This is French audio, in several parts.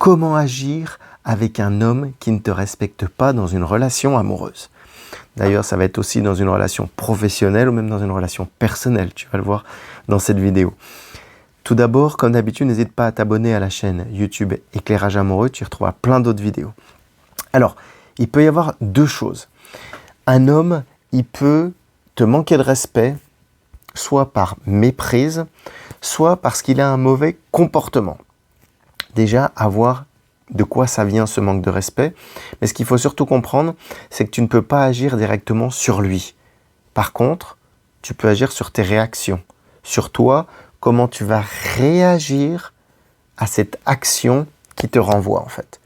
comment agir avec un homme qui ne te respecte pas dans une relation amoureuse. D'ailleurs, ça va être aussi dans une relation professionnelle ou même dans une relation personnelle. Tu vas le voir dans cette vidéo. Tout d'abord, comme d'habitude, n'hésite pas à t'abonner à la chaîne YouTube Éclairage Amoureux. Tu y retrouveras plein d'autres vidéos. Alors, il peut y avoir deux choses. Un homme, il peut te manquer de respect, soit par méprise, soit parce qu'il a un mauvais comportement. Déjà, à voir de quoi ça vient ce manque de respect. Mais ce qu'il faut surtout comprendre, c'est que tu ne peux pas agir directement sur lui. Par contre, tu peux agir sur tes réactions. Sur toi, comment tu vas réagir à cette action qui te renvoie en fait.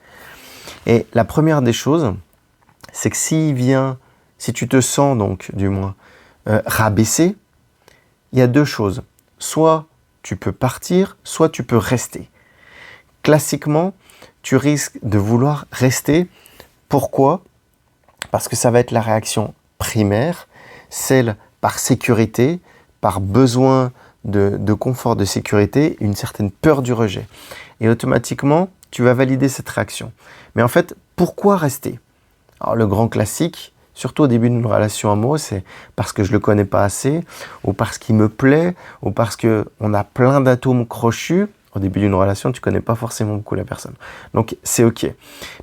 Et la première des choses, c'est que si tu te sens donc du moins rabaissé, il y a deux choses. Soit tu peux partir, soit tu peux rester. Classiquement, tu risques de vouloir rester. Pourquoi ? Parce que ça va être la réaction primaire, celle par sécurité, par besoin de confort, de sécurité, une certaine peur du rejet. Et automatiquement, tu vas valider cette réaction. Mais en fait, pourquoi rester ? Alors le grand classique, surtout au début d'une relation amoureuse, c'est parce que je ne le connais pas assez, ou parce qu'il me plaît, ou parce qu'on a plein d'atomes crochus. Au début d'une relation, tu ne connais pas forcément beaucoup la personne. Donc, c'est OK.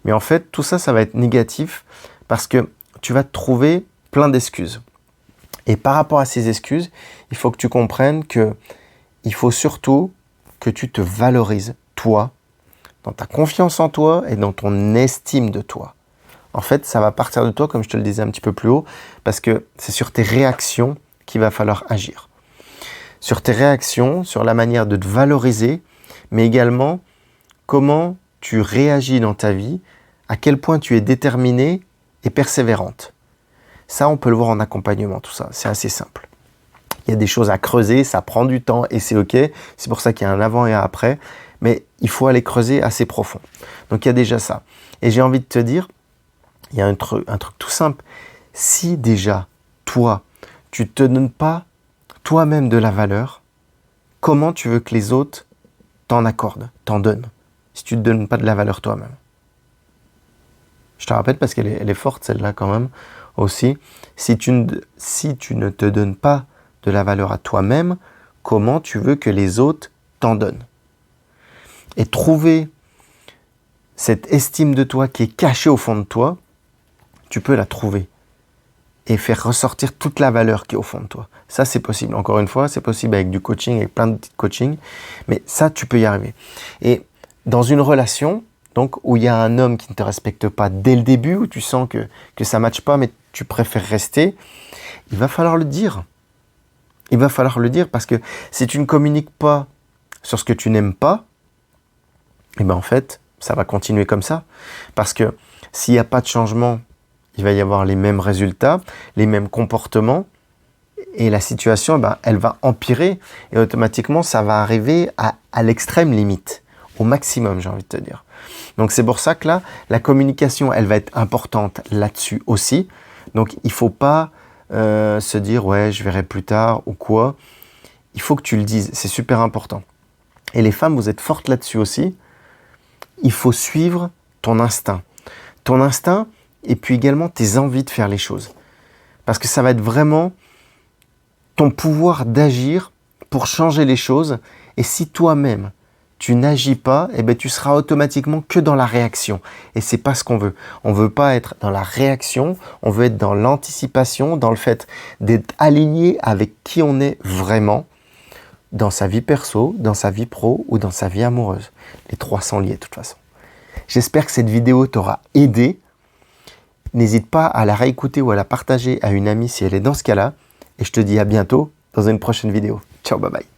Mais en fait, tout ça, ça va être négatif parce que tu vas te trouver plein d'excuses. Et par rapport à ces excuses, il faut que tu comprennes qu'il faut surtout que tu te valorises, toi, dans ta confiance en toi et dans ton estime de toi. En fait, ça va partir de toi, comme je te le disais un petit peu plus haut, parce que c'est sur tes réactions qu'il va falloir agir. Sur tes réactions, sur la manière de te valoriser, mais également comment tu réagis dans ta vie, à quel point tu es déterminée et persévérante. Ça, on peut le voir en accompagnement, tout ça. C'est assez simple. Il y a des choses à creuser, ça prend du temps et c'est OK. C'est pour ça qu'il y a un avant et un après. Mais il faut aller creuser assez profond. Donc, il y a déjà ça. Et j'ai envie de te dire, il y a un truc tout simple. Si déjà, toi, tu ne te donnes pas toi-même de la valeur, comment tu veux que les autres t'en accordent, t'en donnent, si tu ne te donnes pas de la valeur toi-même? Je te rappelle parce qu'elle est forte celle-là quand même aussi. Si tu ne te donnes pas de la valeur à toi-même, comment tu veux que les autres t'en donnent? Et trouver cette estime de toi qui est cachée au fond de toi, tu peux la trouver et faire ressortir toute la valeur qui est au fond de toi. Ça, c'est possible. Encore une fois, c'est possible avec du coaching, avec plein de petits coachings, mais ça, tu peux y arriver. Et dans une relation, donc, où il y a un homme qui ne te respecte pas dès le début, où tu sens que ça ne matche pas, mais tu préfères rester, il va falloir le dire. Il va falloir le dire parce que si tu ne communiques pas sur ce que tu n'aimes pas, eh ben en fait, ça va continuer comme ça. Parce que s'il n'y a pas de changement, il va y avoir les mêmes résultats, les mêmes comportements, et la situation, elle va empirer, et automatiquement, ça va arriver à l'extrême limite, au maximum, j'ai envie de te dire. Donc, c'est pour ça que là, la communication, elle va être importante là-dessus aussi. Donc, il ne faut pas se dire « ouais, je verrai plus tard » ou quoi. Il faut que tu le dises, c'est super important. Et les femmes, vous êtes fortes là-dessus aussi. Il faut suivre ton instinct. Ton instinct, et puis également tes envies de faire les choses. Parce que ça va être vraiment ton pouvoir d'agir pour changer les choses. Et si toi-même, tu n'agis pas, eh ben, tu seras automatiquement que dans la réaction. Et c'est pas ce qu'on veut. On veut pas être dans la réaction, on veut être dans l'anticipation, dans le fait d'être aligné avec qui on est vraiment dans sa vie perso, dans sa vie pro ou dans sa vie amoureuse. Les trois sont liés de toute façon. J'espère que cette vidéo t'aura aidé. N'hésite pas à la réécouter ou à la partager à une amie si elle est dans ce cas-là. Et je te dis à bientôt dans une prochaine vidéo. Ciao, bye bye.